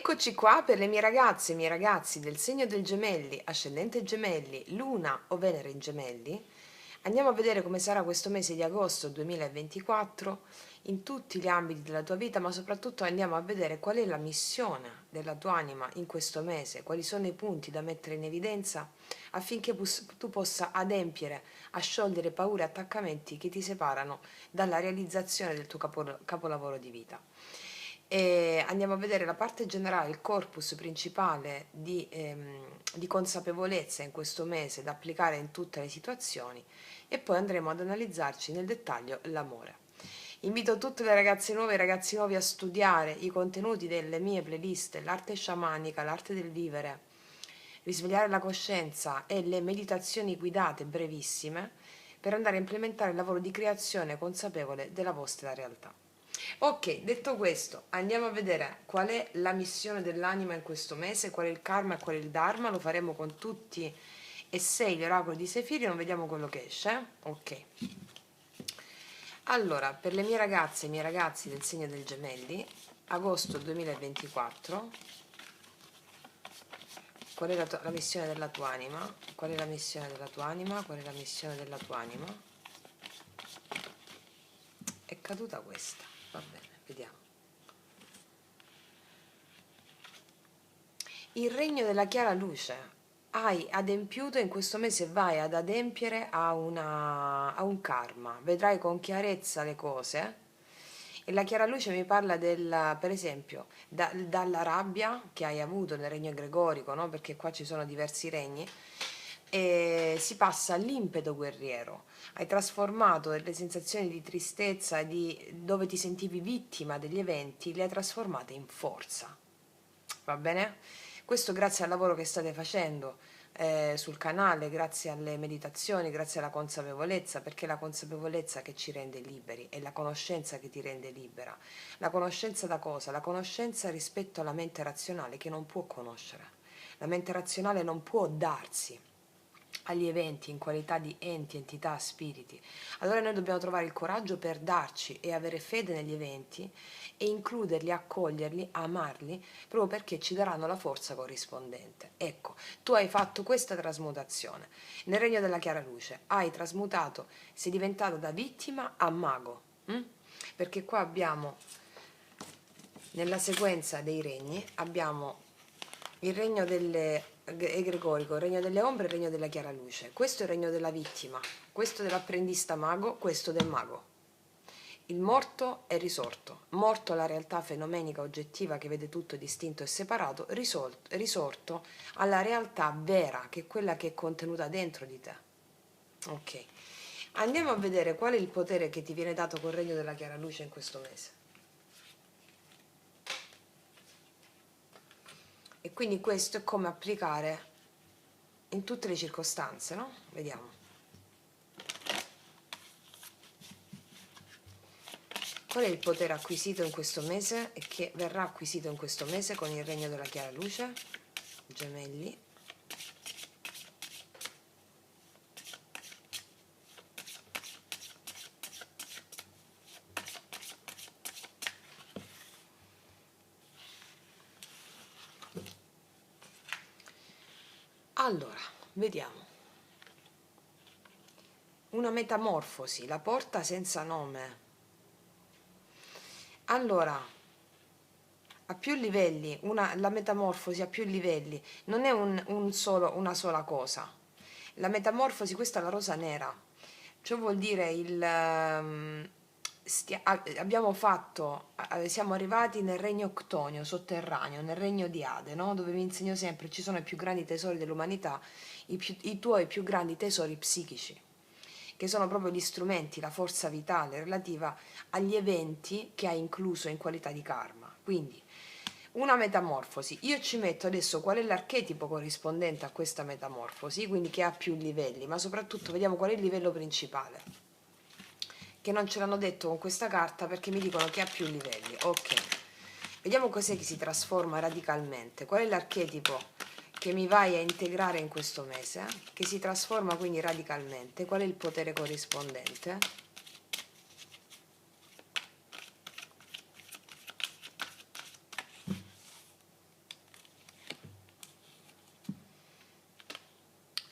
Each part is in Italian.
Eccoci qua per le mie ragazze e i miei ragazzi del segno del Gemelli, ascendente Gemelli, Luna o Venere in Gemelli. Andiamo a vedere come sarà questo mese di agosto 2024 in tutti gli ambiti della tua vita, ma soprattutto andiamo a vedere qual è la missione della tua anima in questo mese, quali sono i punti da mettere in evidenza affinché tu possa adempiere a sciogliere paure e attaccamenti che ti separano dalla realizzazione del tuo capolavoro di vita. E andiamo a vedere la parte generale, il corpus principale di consapevolezza in questo mese da applicare in tutte le situazioni e poi andremo ad analizzarci nel dettaglio l'amore. Invito tutte le ragazze nuove e i ragazzi nuovi a studiare i contenuti delle mie playlist, l'arte sciamanica, l'arte del vivere, risvegliare la coscienza e le meditazioni guidate brevissime per andare a implementare il lavoro di creazione consapevole della vostra realtà. Ok, detto questo, andiamo a vedere qual è la missione dell'anima in questo mese, qual è il karma e qual è il dharma, lo faremo con tutti e 6 gli oracoli di Sefiri, non vediamo quello che esce. Ok. Allora, per le mie ragazze e i miei ragazzi del segno del Gemelli, agosto 2024, qual è la missione della tua anima? Qual è la missione della tua anima? Qual è la missione della tua anima? È caduta questa, va bene, vediamo. Il regno della chiara luce. Hai adempiuto in questo mese, vai ad adempiere a un karma, vedrai con chiarezza le cose. E la chiara luce mi parla per esempio, dalla rabbia che hai avuto nel regno egregorico, no? Perché qua ci sono diversi regni, e si passa all'impeto guerriero. Hai trasformato delle sensazioni di tristezza, dove ti sentivi vittima degli eventi, le hai trasformate in forza. Va bene? Questo grazie al lavoro che state facendo sul canale, grazie alle meditazioni, grazie alla consapevolezza, perché è la consapevolezza che ci rende liberi, è la conoscenza che ti rende libera. La conoscenza da cosa? La conoscenza rispetto alla mente razionale che non può conoscere. La mente razionale non può darsi agli eventi in qualità di enti, entità, spiriti. Allora noi dobbiamo trovare il coraggio per darci e avere fede negli eventi e includerli, accoglierli, amarli, proprio perché ci daranno la forza corrispondente. Ecco, tu hai fatto questa trasmutazione. Nel regno della chiara luce hai trasmutato, sei diventato da vittima a mago. Perché qua abbiamo, nella sequenza dei regni, abbiamo il regno egregorico, il regno delle ombre e il regno della chiara luce. Questo è il regno della vittima, questo dell'apprendista mago, questo del mago. Il morto è risorto, morto alla realtà fenomenica oggettiva che vede tutto distinto e separato, risorto alla realtà vera, che è quella che è contenuta dentro di te. Ok, andiamo a vedere qual è il potere che ti viene dato col regno della chiara luce in questo mese. E quindi questo è come applicare in tutte le circostanze, no? Vediamo. Qual è il potere acquisito in questo mese e che verrà acquisito in questo mese con il regno della chiara luce? Gemelli. Allora, vediamo. Una metamorfosi, la porta senza nome. Allora, a più livelli, la metamorfosi a più livelli non è una sola cosa. La metamorfosi, questa è la rosa nera, ciò vuol dire siamo arrivati nel regno ctonio, sotterraneo, nel regno di Ade, no? Dove vi insegno sempre, ci sono i più grandi tesori dell'umanità, i tuoi più grandi tesori psichici, che sono proprio gli strumenti, la forza vitale relativa agli eventi che hai incluso in qualità di karma. Quindi, una metamorfosi, io ci metto adesso qual è l'archetipo corrispondente a questa metamorfosi, quindi che ha più livelli, ma soprattutto vediamo qual è il livello principale, che non ce l'hanno detto con questa carta perché mi dicono che ha più livelli. Ok, vediamo cos'è che si trasforma radicalmente, qual è l'archetipo che mi vai a integrare in questo mese, che si trasforma quindi radicalmente, qual è il potere corrispondente.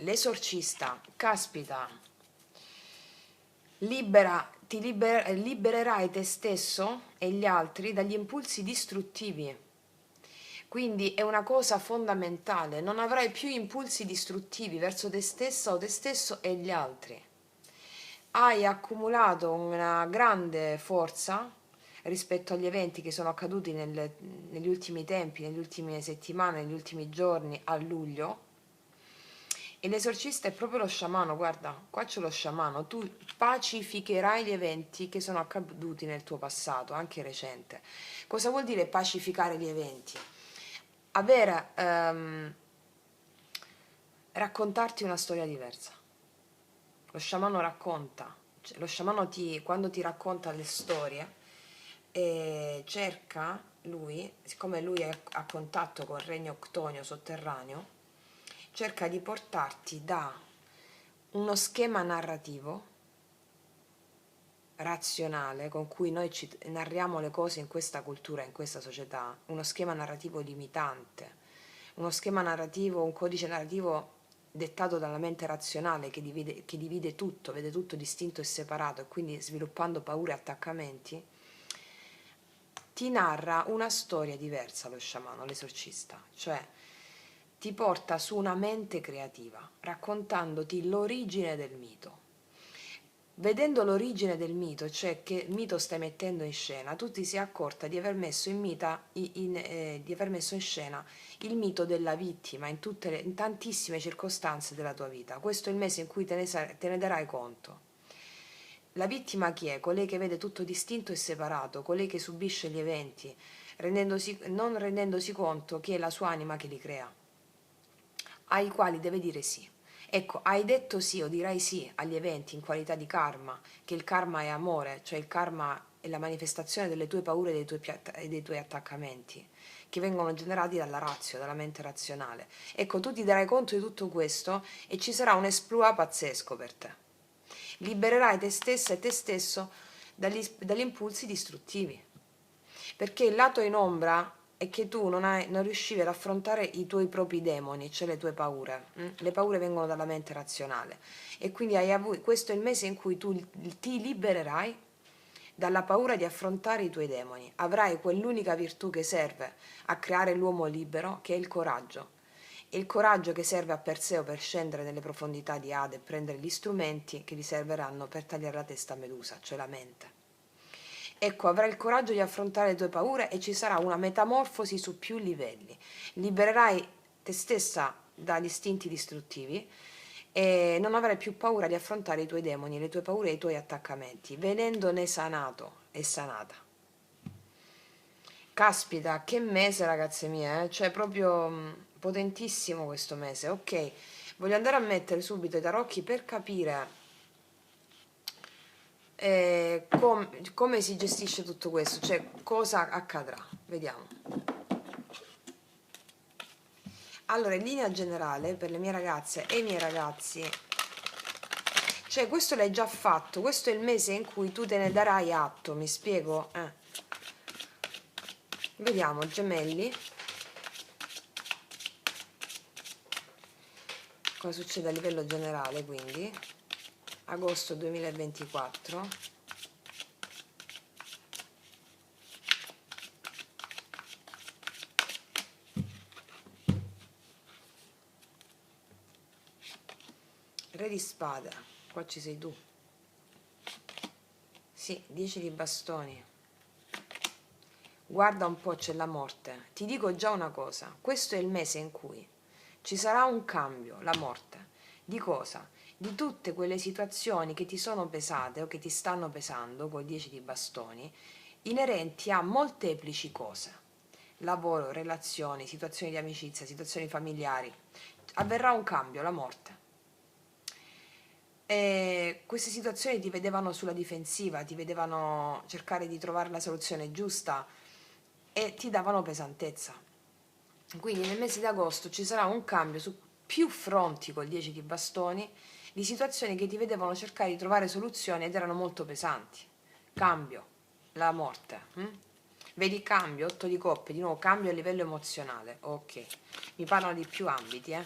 l'esorcista, caspita, libererai te stesso e gli altri dagli impulsi distruttivi. Quindi è una cosa fondamentale, non avrai più impulsi distruttivi verso te stessa o te stesso e gli altri. Hai accumulato una grande forza rispetto agli eventi che sono accaduti negli ultimi tempi, nelle ultime settimane, negli ultimi giorni a luglio. E l'esorcista è proprio lo sciamano, guarda, qua c'è lo sciamano, tu pacificherai gli eventi che sono accaduti nel tuo passato, anche recente. Cosa vuol dire pacificare gli eventi? Avere, raccontarti una storia diversa. Lo sciamano racconta, cioè, lo sciamano quando ti racconta le storie, cerca lui, siccome lui è a contatto col regno octonio sotterraneo, cerca di portarti da uno schema narrativo razionale con cui noi ci narriamo le cose in questa cultura, in questa società, uno schema narrativo limitante, uno schema narrativo, un codice narrativo dettato dalla mente razionale che divide tutto, vede tutto distinto e separato e quindi sviluppando paure e attaccamenti, ti narra una storia diversa lo sciamano, l'esorcista, cioè ti porta su una mente creativa, raccontandoti l'origine del mito. Vedendo l'origine del mito, cioè che mito stai mettendo in scena, tu ti sei accorta di aver messo di aver messo in scena il mito della vittima in tantissime circostanze della tua vita. Questo è il mese in cui te ne darai conto. La vittima chi è? Colei che vede tutto distinto e separato, colei che subisce gli eventi, non rendendosi conto che è la sua anima che li crea, ai quali deve dire sì. Ecco, hai detto sì o dirai sì agli eventi in qualità di karma, che il karma è amore, cioè il karma è la manifestazione delle tue paure e dei tuoi attaccamenti, che vengono generati dalla razio, dalla mente razionale. Ecco, tu ti darai conto di tutto questo e ci sarà un esploit pazzesco per te. Libererai te stessa e te stesso dagli impulsi distruttivi. Perché il lato in ombra è che tu non riuscivi ad affrontare i tuoi propri demoni, cioè le tue paure. Le paure vengono dalla mente razionale. E quindi questo è il mese in cui tu ti libererai dalla paura di affrontare i tuoi demoni. Avrai quell'unica virtù che serve a creare l'uomo libero, che è il coraggio. E il coraggio che serve a Perseo per scendere nelle profondità di Ade e prendere gli strumenti che gli serviranno per tagliare la testa a Medusa, cioè la mente. Ecco, avrai il coraggio di affrontare le tue paure e ci sarà una metamorfosi su più livelli. Libererai te stessa dagli istinti distruttivi e non avrai più paura di affrontare i tuoi demoni, le tue paure e i tuoi attaccamenti, venendone sanato e sanata. Caspita, che mese ragazze mie, cioè proprio potentissimo questo mese. Ok, voglio andare a mettere subito i tarocchi per capire come si gestisce tutto questo, cioè cosa accadrà. Vediamo. Allora, in linea generale, per le mie ragazze e i miei ragazzi, cioè questo l'hai già fatto, questo è il mese in cui tu te ne darai atto, mi spiego? Vediamo, gemelli. Cosa succede a livello generale, quindi? Agosto 2024. Re di spada, qua ci sei tu. Sì, 10 di bastoni. Guarda un po', c'è la morte. Ti dico già una cosa, questo è il mese in cui ci sarà un cambio, la morte. Di cosa? Di tutte quelle situazioni che ti sono pesate o che ti stanno pesando col 10 di bastoni, inerenti a molteplici cose. Lavoro, relazioni, situazioni di amicizia, situazioni familiari. Avverrà un cambio, la morte. E queste situazioni ti vedevano sulla difensiva, ti vedevano cercare di trovare la soluzione giusta e ti davano pesantezza. Quindi nel mese di agosto ci sarà un cambio su più fronti col 10 di bastoni di situazioni che ti vedevano cercare di trovare soluzioni ed erano molto pesanti. Cambio, la morte. Vedi cambio, 8 di coppe, di nuovo cambio a livello emozionale. Ok, mi parlano di più ambiti,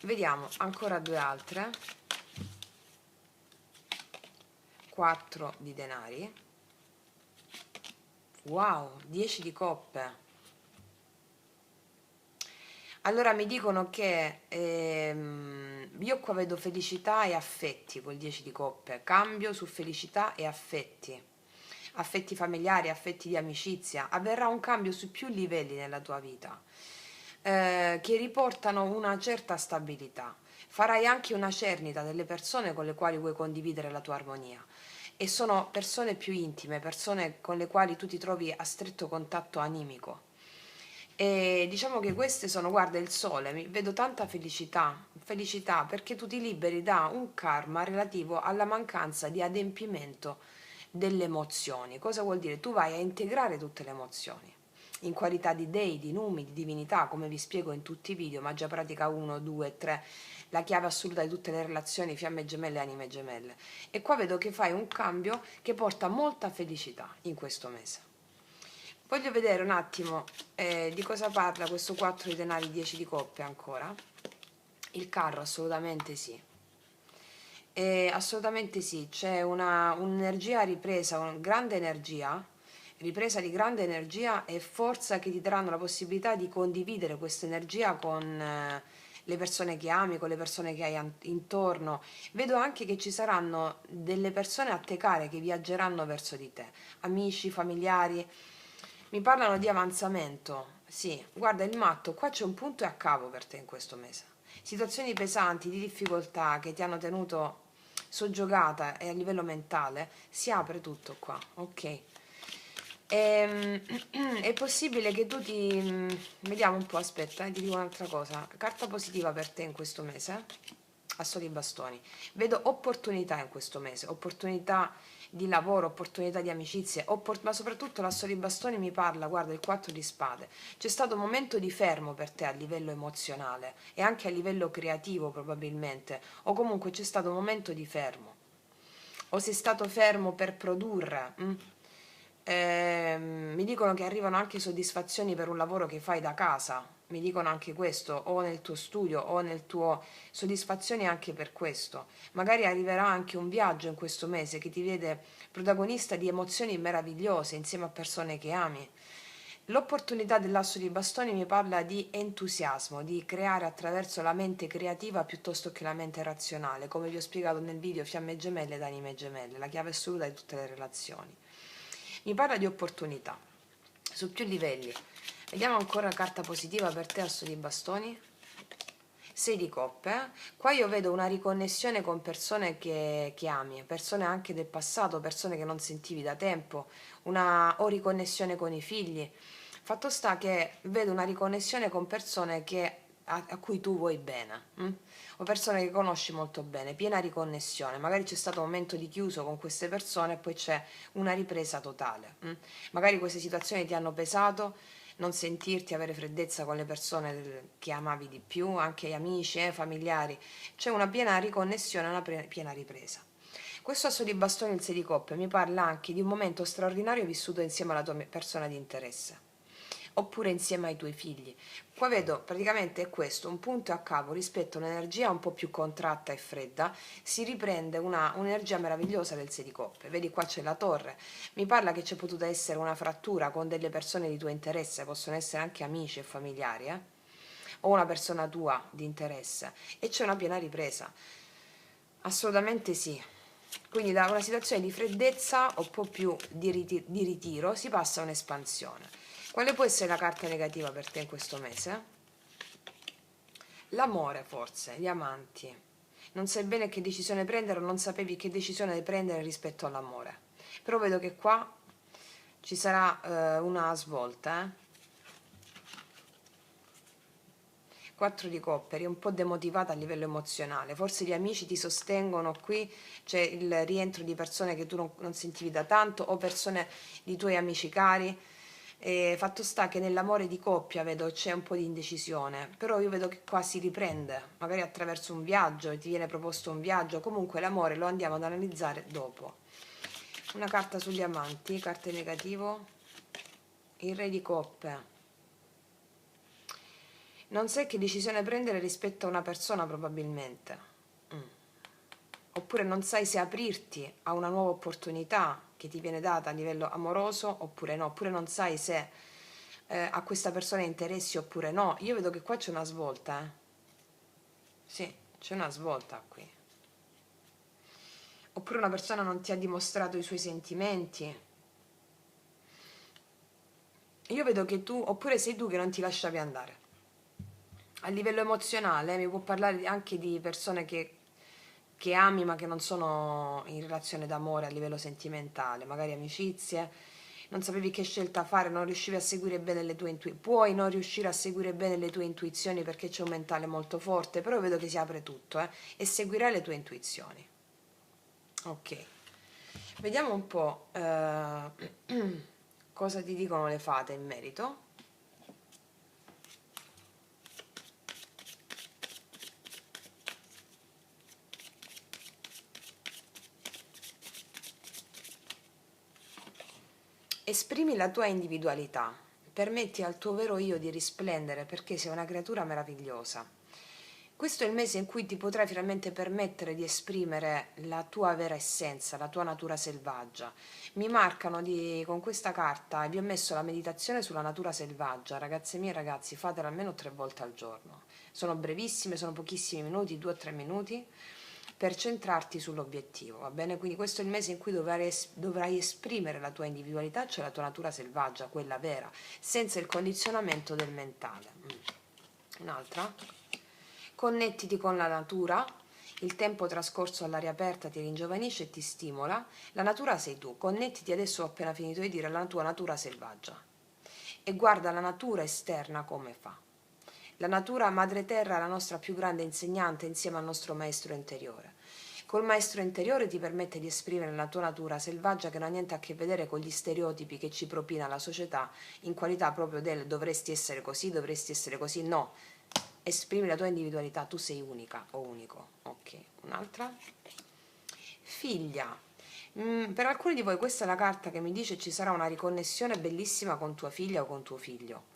Vediamo ancora due altre. 4 di denari. Wow, 10 di coppe. Allora mi dicono che io qua vedo felicità e affetti col 10 di coppe, cambio su felicità e affetti, affetti familiari, affetti di amicizia, avverrà un cambio su più livelli nella tua vita, che riportano una certa stabilità. Farai anche una cernita delle persone con le quali vuoi condividere la tua armonia e sono persone più intime, persone con le quali tu ti trovi a stretto contatto animico. E diciamo che queste sono, guarda, il sole, vedo tanta felicità, felicità perché tu ti liberi da un karma relativo alla mancanza di adempimento delle emozioni. Cosa vuol dire? Tu vai a integrare tutte le emozioni in qualità di dei, di numi, di divinità, come vi spiego in tutti i video, magia pratica 1, 2, 3, la chiave assoluta di tutte le relazioni, fiamme gemelle e anime gemelle. E qua vedo che fai un cambio che porta molta felicità in questo mese. Voglio vedere un attimo di cosa parla questo 4 di denari 10 di coppe ancora. Il carro assolutamente sì. Assolutamente sì, c'è un'energia ripresa, una grande energia, ripresa di grande energia e forza che ti daranno la possibilità di condividere questa energia con le persone che ami, con le persone che hai intorno. Vedo anche che ci saranno delle persone a te care che viaggeranno verso di te, amici, familiari. Mi parlano di avanzamento. Sì, guarda il matto, qua c'è un punto e a capo per te in questo mese. Situazioni pesanti, di difficoltà che ti hanno tenuto soggiogata e a livello mentale, si apre tutto qua, ok? È possibile che tu vediamo un po', aspetta, ti dico un'altra cosa. Carta positiva per te in questo mese? Assoli e bastoni. Vedo opportunità in questo mese, opportunità di lavoro, opportunità di amicizie, ma soprattutto l'asso di bastoni mi parla, guarda, il 4 di spade. C'è stato un momento di fermo per te a livello emozionale e anche a livello creativo probabilmente, o comunque c'è stato un momento di fermo. O sei stato fermo per produrre. Mi dicono che arrivano anche soddisfazioni per un lavoro che fai da casa, mi dicono anche questo, o nel tuo studio o nel tuo soddisfazioni anche per questo. Magari arriverà anche un viaggio in questo mese che ti vede protagonista di emozioni meravigliose insieme a persone che ami. L'opportunità dell'asso di bastoni mi parla di entusiasmo, di creare attraverso la mente creativa piuttosto che la mente razionale, come vi ho spiegato nel video Fiamme gemelle ed anime gemelle, la chiave assoluta di tutte le relazioni. Mi parla di opportunità su più livelli. Vediamo ancora la carta positiva per te, asso di bastoni. 6 di coppe. Qua io vedo una riconnessione con persone che ami, persone anche del passato, persone che non sentivi da tempo, o riconnessione con i figli. Fatto sta che vedo una riconnessione con persone a cui tu vuoi bene, o persone che conosci molto bene, piena riconnessione. Magari c'è stato un momento di chiuso con queste persone e poi c'è una ripresa totale. Magari queste situazioni ti hanno pesato, non sentirti, avere freddezza con le persone che amavi di più, anche amici, familiari. C'è una piena riconnessione, una piena ripresa. Questo asso di bastoni, il 6 di coppe, mi parla anche di un momento straordinario vissuto insieme alla tua persona di interesse, oppure insieme ai tuoi figli. Qua vedo praticamente è questo, un punto a capo rispetto a un'energia un po' più contratta e fredda, si riprende un'energia meravigliosa del 6 di coppe. Vedi qua c'è la torre, mi parla che c'è potuta essere una frattura con delle persone di tuo interesse, possono essere anche amici e familiari, o una persona tua di interesse, e c'è una piena ripresa. Assolutamente sì. Quindi da una situazione di freddezza o un po' più di ritiro si passa a un'espansione. Quale può essere la carta negativa per te in questo mese? L'amore, forse, gli amanti. Non sai bene che decisione prendere o non sapevi che decisione prendere rispetto all'amore. Però vedo che qua ci sarà una svolta, 4 di coppe, eri un po' demotivata a livello emozionale, forse gli amici ti sostengono, qui c'è il rientro di persone che tu non sentivi da tanto o persone di tuoi amici cari. Fatto sta che nell'amore di coppia vedo c'è un po' di indecisione, però io vedo che qua si riprende, magari attraverso un viaggio, ti viene proposto un viaggio, comunque l'amore lo andiamo ad analizzare dopo. Una carta sugli amanti, carte negativo, il re di coppe. Non sai che decisione prendere rispetto a una persona probabilmente. Oppure non sai se aprirti a una nuova opportunità che ti viene data a livello amoroso oppure no. Oppure non sai se a questa persona interessi oppure no. Io vedo che qua c'è una svolta, Sì, c'è una svolta qui. Oppure una persona non ti ha dimostrato i suoi sentimenti. Io vedo che tu, oppure sei tu che non ti lasciavi andare. A livello emozionale mi può parlare anche di persone che ami ma che non sono in relazione d'amore a livello sentimentale, magari amicizie, non sapevi che scelta fare, non riuscivi a seguire bene le tue intuizioni, puoi non riuscire a seguire bene le tue intuizioni perché c'è un mentale molto forte, però vedo che si apre tutto, e seguirai le tue intuizioni. Ok, vediamo un po' cosa ti dicono le fate in merito. Esprimi la tua individualità, permetti al tuo vero io di risplendere perché sei una creatura meravigliosa. Questo è il mese in cui ti potrai finalmente permettere di esprimere la tua vera essenza, la tua natura selvaggia. Mi marcano con questa carta, e vi ho messo la meditazione sulla natura selvaggia. Ragazze mie e ragazzi, fatela almeno 3 volte al giorno. Sono brevissime, sono pochissimi minuti, 2 o 3 minuti, per centrarti sull'obiettivo, va bene? Quindi questo è il mese in cui dovrai esprimere la tua individualità, cioè la tua natura selvaggia, quella vera, senza il condizionamento del mentale. Un'altra? Connettiti con la natura, il tempo trascorso all'aria aperta ti ringiovanisce e ti stimola, la natura sei tu, connettiti adesso, ho appena finito di dire, alla tua natura selvaggia e guarda la natura esterna come fa. La natura madre terra è la nostra più grande insegnante insieme al nostro maestro interiore. Col maestro interiore ti permette di esprimere la tua natura selvaggia che non ha niente a che vedere con gli stereotipi che ci propina la società in qualità proprio del dovresti essere così, no. Esprimi la tua individualità, tu sei unica o unico. Ok, un'altra. Figlia. Per alcuni di voi questa è la carta che mi dice ci sarà una riconnessione bellissima con tua figlia o con tuo figlio.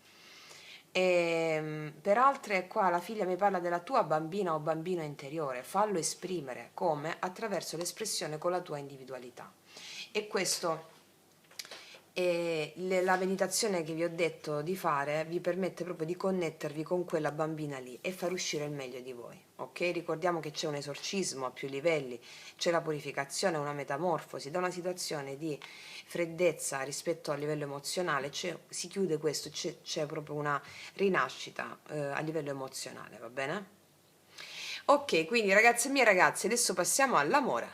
Per altre qua la figlia mi parla della tua bambina o bambino interiore, fallo esprimere come? Attraverso l'espressione con la tua individualità. E questo la meditazione che vi ho detto di fare vi permette proprio di connettervi con quella bambina lì e far uscire il meglio di voi, ok? Ricordiamo che c'è un esorcismo a più livelli, c'è la purificazione, una metamorfosi, da una situazione di freddezza rispetto al livello emozionale si chiude questo, c'è proprio una rinascita a livello emozionale, va bene? Ok, quindi ragazze mie ragazzi, adesso passiamo all'amore.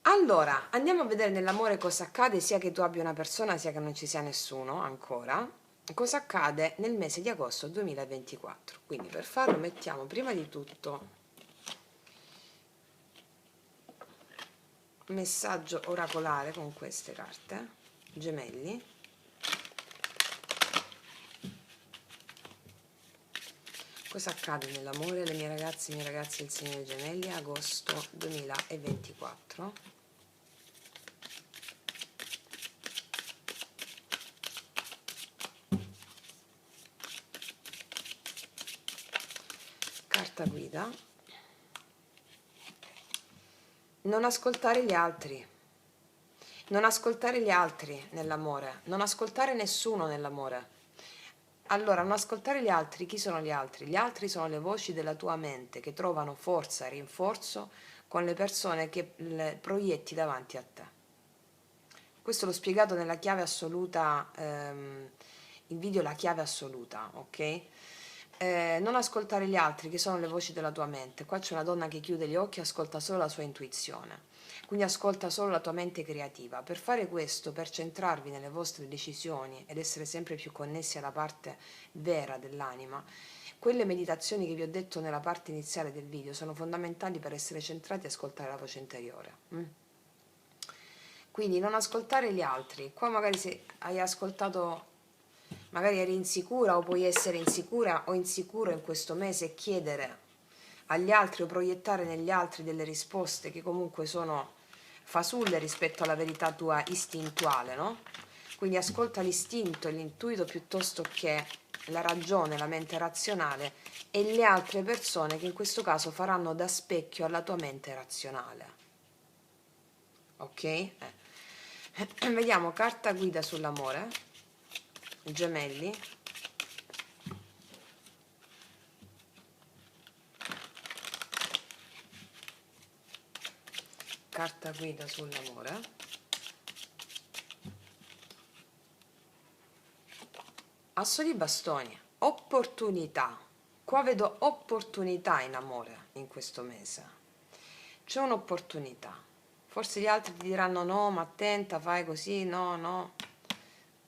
Allora, andiamo a vedere nell'amore cosa accade, sia che tu abbia una persona, sia che non ci sia nessuno ancora. Cosa accade nel mese di agosto 2024. Quindi per farlo mettiamo prima di tutto messaggio oracolare con queste carte, gemelli. Cosa accade nell'amore, le mie ragazze e i miei ragazzi del segno dei gemelli, agosto 2024? Carta guida. Non ascoltare gli altri. Non ascoltare gli altri nell'amore. Non ascoltare nessuno nell'amore. Allora, non ascoltare gli altri. Chi sono gli altri? Gli altri sono le voci della tua mente che trovano forza e rinforzo con le persone che le proietti davanti a te. Questo l'ho spiegato nella chiave assoluta, il video La chiave assoluta, ok? Non ascoltare gli altri, che sono le voci della tua mente. Qua c'è una donna che chiude gli occhi e ascolta solo la sua intuizione, quindi ascolta solo la tua mente creativa. Per fare questo, per centrarvi nelle vostre decisioni ed essere sempre più connessi alla parte vera dell'anima, quelle meditazioni che vi ho detto nella parte iniziale del video sono fondamentali per essere centrati e ascoltare la voce interiore. Quindi non ascoltare gli altri. Qua magari se hai ascoltato, magari eri insicura o puoi essere insicura o insicuro in questo mese e chiedere agli altri o proiettare negli altri delle risposte che comunque sono fasulle rispetto alla verità tua istintuale, no? Quindi ascolta l'istinto e l'intuito piuttosto che la ragione, la mente razionale e le altre persone che in questo caso faranno da specchio alla tua mente razionale. Ok? Vediamo carta guida sull'amore, gemelli. Carta guida sull'amore. Asso di bastoni, opportunità. Qua vedo opportunità in amore in questo mese. C'è un'opportunità. Forse gli altri ti diranno no, ma attenta, fai così, no, no.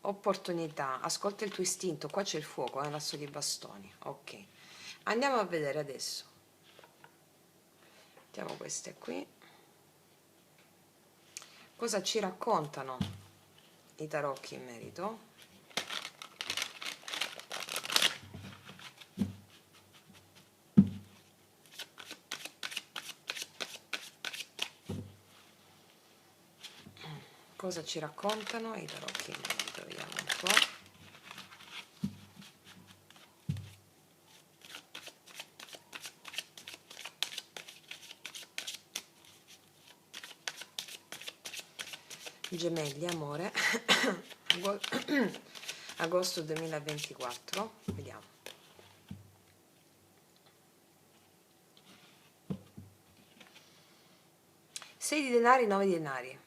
Opportunità, ascolta il tuo istinto. Qua c'è il fuoco, l'asso di bastoni. Ok, andiamo a vedere adesso. Mettiamo queste qui. Cosa ci raccontano i tarocchi in merito? Cosa ci raccontano i tarocchi in merito? Vediamo un po'. Gemelli, amore, agosto 2024, vediamo. Sei di denari, 9 di denari.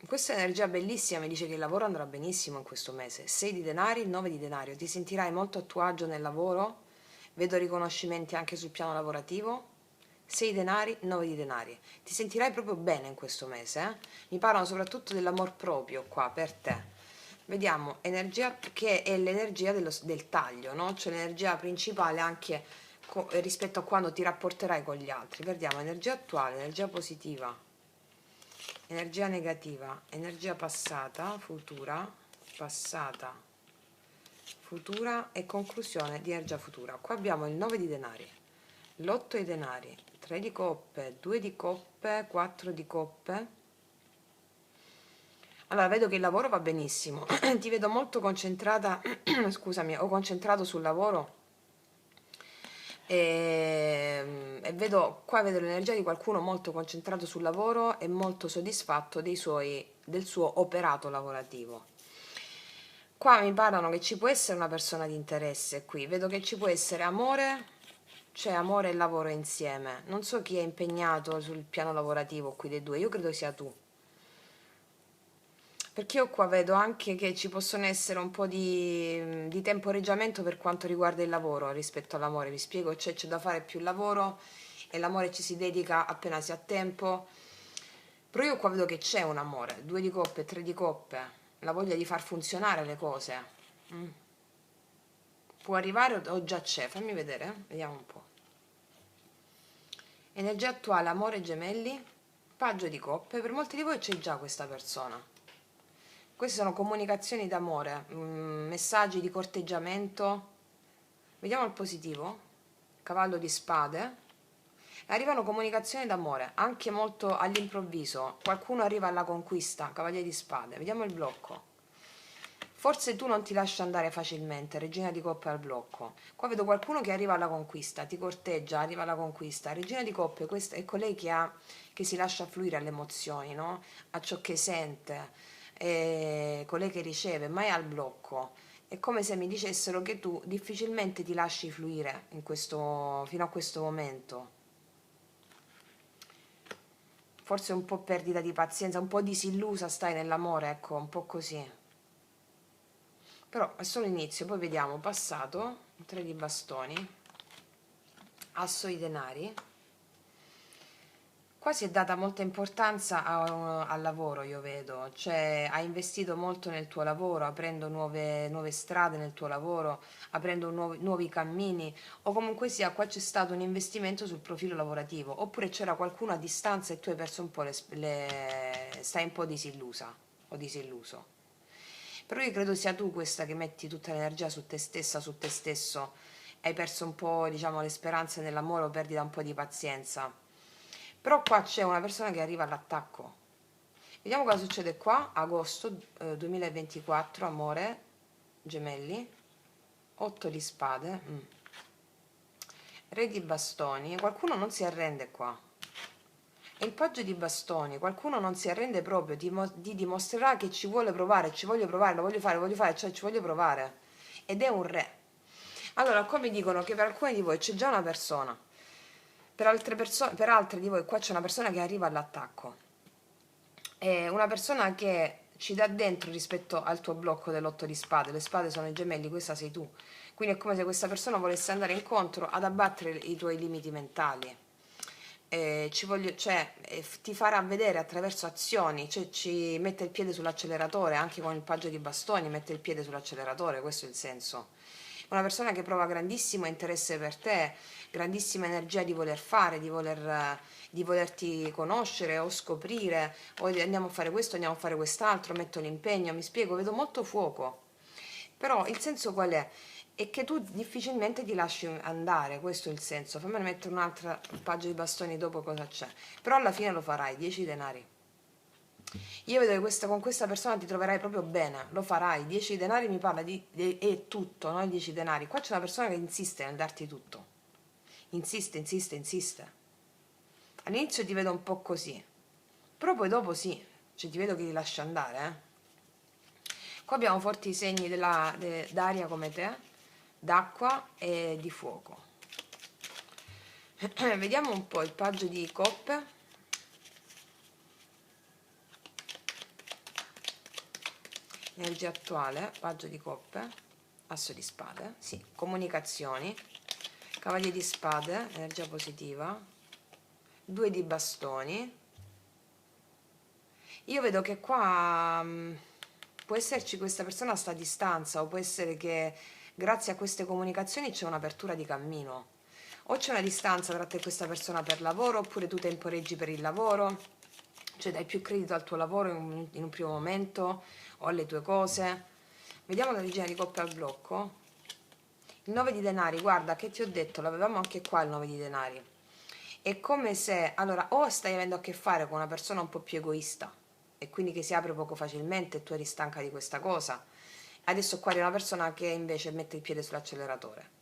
Questa è energia bellissima, mi dice che il lavoro andrà benissimo in questo mese. 6 di denari, 9 di denaro. Ti sentirai molto a tuo agio nel lavoro, vedo riconoscimenti anche sul piano lavorativo. 6 denari, 9 di denari. Ti sentirai proprio bene in questo mese. Mi parlano soprattutto dell'amor proprio qua per te. Vediamo, energia che è l'energia del taglio, no? Cioè l'energia principale anche rispetto a quando ti rapporterai con gli altri. Vediamo energia attuale, energia positiva, energia negativa, energia passata, passata, futura e conclusione di energia futura. Qua abbiamo il 9 di denari, l'8 di denari, 3 di coppe, 2 di coppe, 4 di coppe. Allora, vedo che il lavoro va benissimo, ti vedo molto concentrata, scusami, o concentrato sul lavoro e vedo, qua vedo l'energia di qualcuno molto concentrato sul lavoro e molto soddisfatto del suo operato lavorativo. Qua mi parlano che ci può essere una persona di interesse qui, vedo che ci può essere amore, cioè amore e lavoro insieme. Non so chi è impegnato sul piano lavorativo qui dei due, io credo sia tu. Perché io qua vedo anche che ci possono essere un po' di temporeggiamento per quanto riguarda il lavoro rispetto all'amore. Vi spiego, c'è da fare più lavoro e l'amore ci si dedica appena si ha tempo. Però io qua vedo che c'è un amore, 2 di coppe, 3 di coppe, la voglia di far funzionare le cose. Può arrivare o già c'è? Fammi vedere, vediamo un po'. Energia attuale, amore, gemelli, paggio di coppe. Per molti di voi c'è già questa persona. Queste sono comunicazioni d'amore, messaggi di corteggiamento. Vediamo il positivo. Cavallo di spade. Arrivano comunicazioni d'amore, anche molto all'improvviso. Qualcuno arriva alla conquista, cavaliere di spade. Vediamo il blocco. Forse tu non ti lasci andare facilmente, regina di coppe al blocco. Qua vedo qualcuno che arriva alla conquista, ti corteggia, arriva alla conquista. Regina di coppe, questa è colei che si lascia fluire alle emozioni, no? A ciò che sente. Colei che riceve, mai al blocco. È come se mi dicessero che tu difficilmente ti lasci fluire fino a questo momento. Forse un po' perdita di pazienza, un po' disillusa stai nell'amore, ecco, un po' così. Però è solo l'inizio, poi vediamo passato, 3 di bastoni, asso di denari. Qua si è data molta importanza al lavoro, io vedo, cioè hai investito molto nel tuo lavoro, aprendo nuove strade nel tuo lavoro, aprendo nuovi cammini, o comunque sia qua c'è stato un investimento sul profilo lavorativo, oppure c'era qualcuno a distanza e tu hai perso un po' stai un po' disillusa o disilluso. Però io credo sia tu questa che metti tutta l'energia su te stessa, su te stesso, hai perso un po', diciamo, le speranze nell'amore o perdi da un po' di pazienza. Però qua c'è una persona che arriva all'attacco. Vediamo cosa succede qua, agosto 2024, amore, gemelli. 8 di spade, re di bastoni, qualcuno non si arrende qua. E il paggio di bastoni, qualcuno non si arrende proprio, ti dimostrerà che ci vuole provare, ci voglio provare, lo voglio fare, cioè ci voglio provare. Ed è un re. Allora, qua mi dicono che per alcuni di voi c'è già una persona, per altre di voi qua c'è una persona che arriva all'attacco. È una persona che ci dà dentro rispetto al tuo blocco dell'8 di spade. Le spade sono i gemelli, questa sei tu. Quindi è come se questa persona volesse andare incontro ad abbattere i tuoi limiti mentali. Ti farà vedere attraverso azioni, cioè ci mette il piede sull'acceleratore, anche con il paggio di bastoni mette il piede sull'acceleratore, questo è il senso. Una persona che prova grandissimo interesse per te, grandissima energia di voler fare, di volerti conoscere o scoprire, o andiamo a fare questo, andiamo a fare quest'altro, metto l'impegno, mi spiego, vedo molto fuoco. Però il senso qual è? È che tu difficilmente ti lasci andare, questo è il senso. Fammi mettere un'altra paggio di bastoni dopo cosa c'è. Però alla fine lo farai, 10 denari. Io vedo che con questa persona ti troverai proprio bene, lo farai. 10 denari mi parla è tutto, non 10 denari. Qua c'è una persona che insiste nel darti tutto. Insiste, insiste, insiste. All'inizio ti vedo un po' così, però poi dopo sì, cioè ti vedo che ti lascia andare, Qua abbiamo forti segni d'aria come te, d'acqua e di fuoco. Vediamo un po' il paggio di coppe. Energia attuale, paggio di coppe, asso di spade, sì, comunicazioni, cavaliere di spade, energia positiva, 2 di bastoni. Io vedo che qua può esserci questa persona sta a distanza, o può essere che grazie a queste comunicazioni c'è un'apertura di cammino, o c'è una distanza tra te e questa persona per lavoro, oppure tu temporeggi per il lavoro, cioè dai più credito al tuo lavoro in un primo momento o alle tue cose. Vediamo la regina di coppe al blocco. Il 9 di denari, guarda che ti ho detto, l'avevamo anche qua il 9 di denari. È come se, allora, o stai avendo a che fare con una persona un po' più egoista e quindi che si apre poco facilmente e tu eri stanca di questa cosa. Adesso qua è una persona che invece mette il piede sull'acceleratore.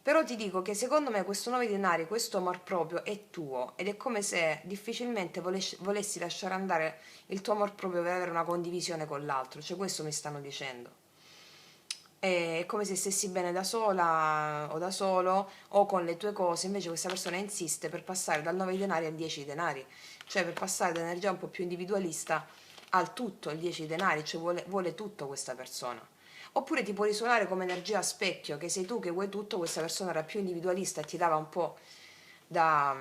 Però ti dico che secondo me questo 9 di denari, questo amor proprio è tuo, ed è come se difficilmente volessi lasciare andare il tuo amor proprio per avere una condivisione con l'altro, cioè questo mi stanno dicendo. È come se stessi bene da sola o da solo o con le tue cose, invece questa persona insiste per passare dal 9 di denari al 10 di denari, cioè per passare da un'energia un po' più individualista al tutto, il 10 di denari, cioè vuole tutto questa persona. Oppure ti può risuonare come energia a specchio, che sei tu che vuoi tutto, questa persona era più individualista e ti dava un po' da...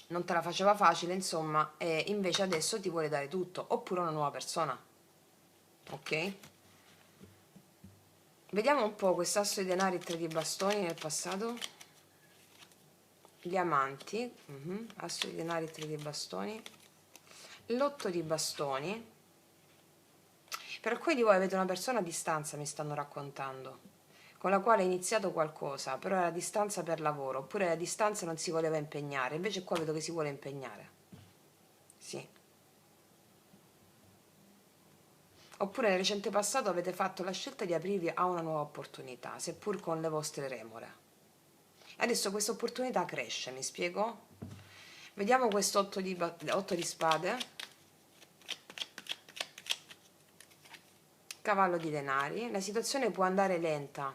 non te la faceva facile, insomma, e invece adesso ti vuole dare tutto, oppure una nuova persona, ok? Vediamo un po' quest'asso di denari e 3 di bastoni nel passato. Gli amanti, asso di denari e 3 di bastoni. L'8 di bastoni. Per alcuni di voi avete una persona a distanza, mi stanno raccontando, con la quale è iniziato qualcosa, però era a distanza per lavoro, oppure a distanza non si voleva impegnare, invece qua vedo che si vuole impegnare. Sì. Oppure nel recente passato avete fatto la scelta di aprirvi a una nuova opportunità, seppur con le vostre remore. Adesso questa opportunità cresce, mi spiego? Vediamo questo 8 di spade, cavallo di denari. La situazione può andare lenta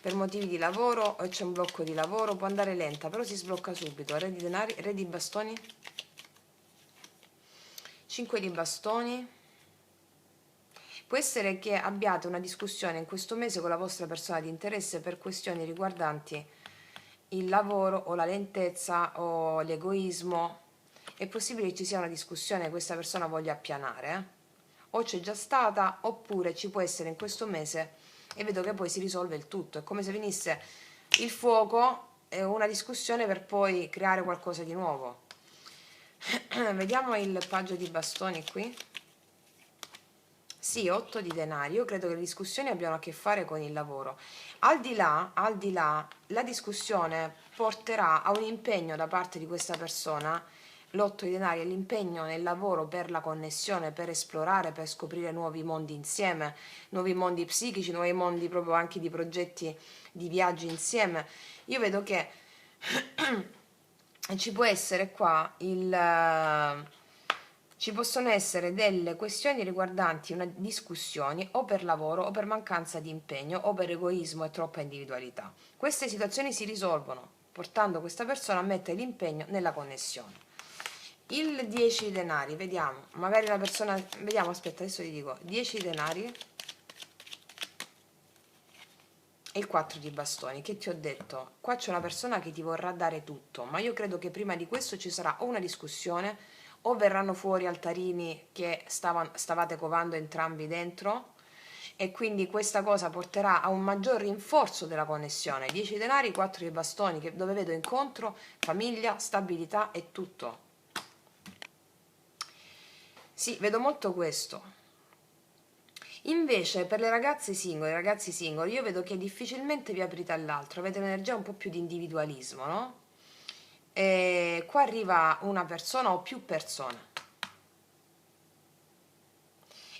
per motivi di lavoro, o c'è un blocco di lavoro, può andare lenta, però si sblocca subito. Re di denari, re di bastoni, 5 di bastoni. Può essere che abbiate una discussione in questo mese con la vostra persona di interesse per questioni riguardanti il lavoro o la lentezza o l'egoismo. È possibile che ci sia una discussione che questa persona voglia appianare, o c'è già stata, oppure ci può essere in questo mese e vedo che poi si risolve il tutto. È come se venisse il fuoco e una discussione per poi creare qualcosa di nuovo. Vediamo il paggio di bastoni qui. Sì, 8 di denari. Io credo che le discussioni abbiano a che fare con il lavoro. Al di là, la discussione porterà a un impegno da parte di questa persona L'8 di denari è l'impegno nel lavoro per la connessione, per esplorare, per scoprire nuovi mondi insieme, nuovi mondi psichici, nuovi mondi proprio anche di progetti di viaggi insieme. Io vedo che ci può essere qua ci possono essere delle questioni riguardanti una discussioni o per lavoro o per mancanza di impegno o per egoismo e troppa individualità. Queste situazioni si risolvono portando questa persona a mettere l'impegno nella connessione. Il 10 di denari, vediamo, magari una persona, vediamo, aspetta, adesso ti dico, 10 di denari e il 4 di bastoni, che ti ho detto, qua c'è una persona che ti vorrà dare tutto, ma io credo che prima di questo ci sarà o una discussione o verranno fuori altarini che stavate covando entrambi dentro e quindi questa cosa porterà a un maggior rinforzo della connessione. 10 denari, 4 di bastoni, dove vedo incontro, famiglia, stabilità e tutto. Sì, vedo molto questo. Invece per le ragazze singole, ragazzi singoli, io vedo che difficilmente vi aprite all'altro, avete un'energia un po' più di individualismo, no? E qua arriva una persona o più persone.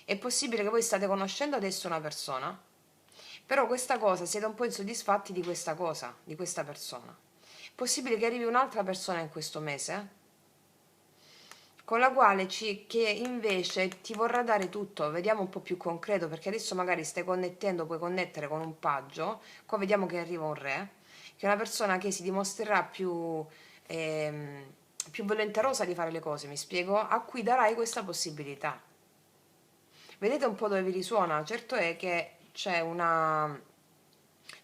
È possibile che voi state conoscendo adesso una persona, però questa cosa, siete un po' insoddisfatti di questa cosa, di questa persona. È possibile che arrivi un'altra persona in questo mese, con la quale che invece ti vorrà dare tutto. Vediamo un po' più concreto, perché adesso magari stai connettendo, puoi connettere con un paggio, qua vediamo che arriva un re, che è una persona che si dimostrerà più volenterosa di fare le cose, mi spiego, a cui darai questa possibilità. Vedete un po' dove vi risuona? Certo è che ci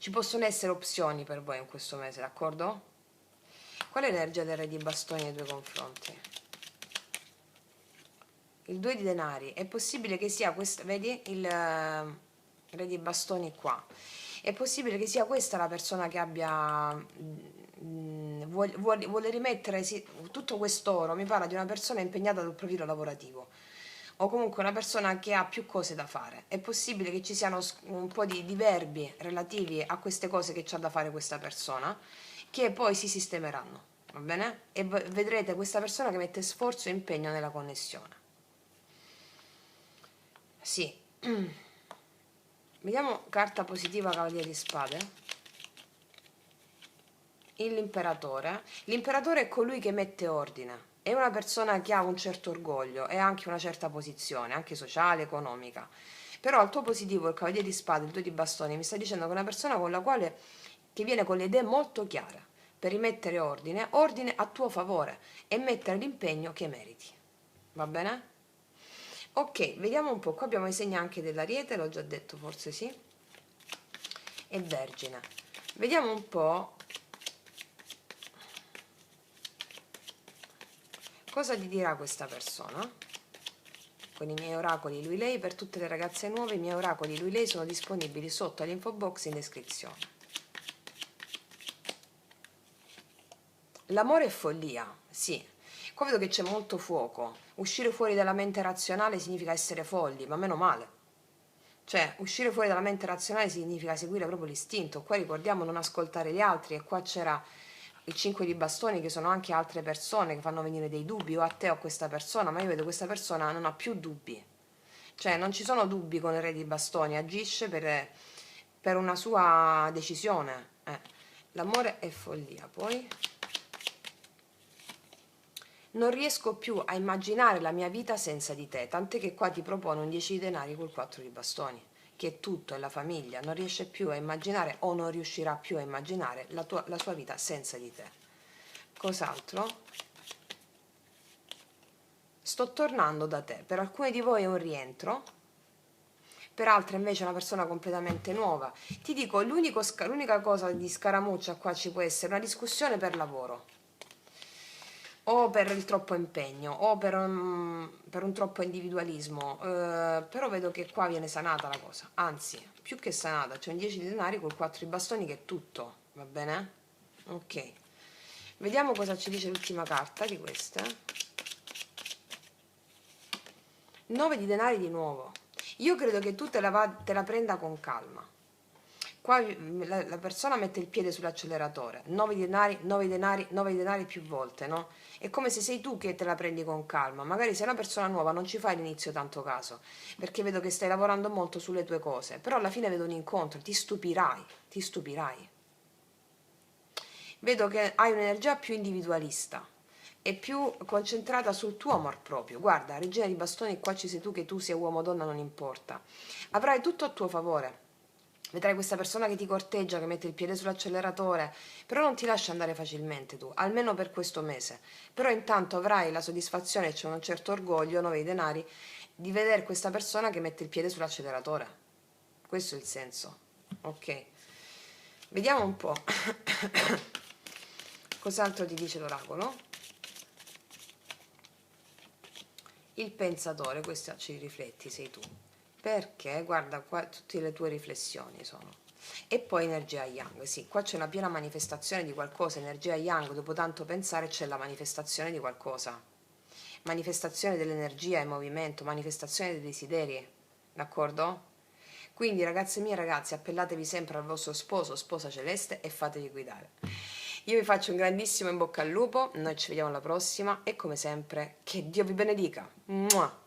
possono essere opzioni per voi in questo mese, d'accordo? Qual è l'energia del re di bastoni nei tuoi confronti? Il 2 di denari, è possibile che sia questa, vedi il re di bastoni qua, è possibile che sia questa la persona che abbia vuole rimettere tutto quest'oro. Mi parla di una persona impegnata sul profilo lavorativo o comunque una persona che ha più cose da fare. È possibile che ci siano un po' di verbi relativi a queste cose che c'ha da fare questa persona, che poi si sistemeranno, va bene? E vedrete questa persona che mette sforzo e impegno nella connessione. Sì. Vediamo carta positiva, cavaliere di spade. L'imperatore. L'imperatore è colui che mette ordine. È una persona che ha un certo orgoglio e anche una certa posizione, anche sociale, economica. Però al tuo positivo, il cavaliere di spade, il 2 di bastoni, mi sta dicendo che è una persona con la quale che viene con le idee molto chiare per rimettere ordine a tuo favore e mettere l'impegno che meriti. Va bene? Ok, vediamo un po', qua abbiamo i segni anche dell'Ariete, l'ho già detto, forse sì, e Vergine. Vediamo un po' cosa ti dirà questa persona. Con i miei oracoli lui-lei, per tutte le ragazze nuove, i miei oracoli lui-lei sono disponibili sotto all'info box in descrizione. L'amore è follia, sì. Qua vedo che c'è molto fuoco. Uscire fuori dalla mente razionale significa essere folli, ma meno male. Cioè, uscire fuori dalla mente razionale significa seguire proprio l'istinto. Qua ricordiamo non ascoltare gli altri, e qua c'era il 5 di bastoni, che sono anche altre persone che fanno venire dei dubbi, o a te o a questa persona, ma io vedo che questa persona non ha più dubbi. Cioè, non ci sono dubbi con il re di bastoni, agisce per una sua decisione. L'amore è follia, poi... Non riesco più a immaginare la mia vita senza di te, tant'è che qua ti propone un 10 di denari col 4 di bastoni, che è tutto, è la famiglia, non riesce più a immaginare o non riuscirà più a immaginare la sua vita senza di te. Cos'altro? Sto tornando da te, per alcuni di voi è un rientro, per altre invece è una persona completamente nuova. Ti dico, l'unica cosa di scaramuccia qua ci può essere una discussione per lavoro, o per il troppo impegno o per un troppo individualismo, però vedo che qua viene sanata la cosa, anzi più che sanata, c'è un 10 di denari col 4 di bastoni che è tutto, va bene? Ok, vediamo cosa ci dice l'ultima carta di queste. 9 di denari di nuovo. Io credo che tu te la prenda con calma, Qua la persona mette il piede sull'acceleratore, 9 denari, 9 denari, 9 denari più volte, no? È come se sei tu che te la prendi con calma. Magari sei una persona nuova, non ci fai all'inizio tanto caso, perché vedo che stai lavorando molto sulle tue cose, però alla fine vedo un incontro, ti stupirai, ti stupirai. Vedo che hai un'energia più individualista e più concentrata sul tuo amor proprio. Guarda, regina di bastoni, qua ci sei tu, che tu sia uomo o donna non importa. Avrai tutto a tuo favore. Vedrai questa persona che ti corteggia, che mette il piede sull'acceleratore, però non ti lascia andare facilmente tu, almeno per questo mese. Però intanto avrai la soddisfazione, c'è un certo orgoglio, 9 i denari, di vedere questa persona che mette il piede sull'acceleratore. Questo è il senso. Ok. Vediamo un po'. Cos'altro ti dice l'oracolo? Il pensatore, questo ci rifletti, sei tu. Perché, guarda, qua tutte le tue riflessioni sono. E poi energia yang, sì, qua c'è una piena manifestazione di qualcosa, energia yang, dopo tanto pensare c'è la manifestazione di qualcosa. Manifestazione dell'energia in movimento, manifestazione dei desideri, d'accordo? Quindi ragazze mie e ragazzi, appellatevi sempre al vostro sposo o sposa celeste e fatevi guidare. Io vi faccio un grandissimo in bocca al lupo, noi ci vediamo alla prossima e come sempre che Dio vi benedica. Mua!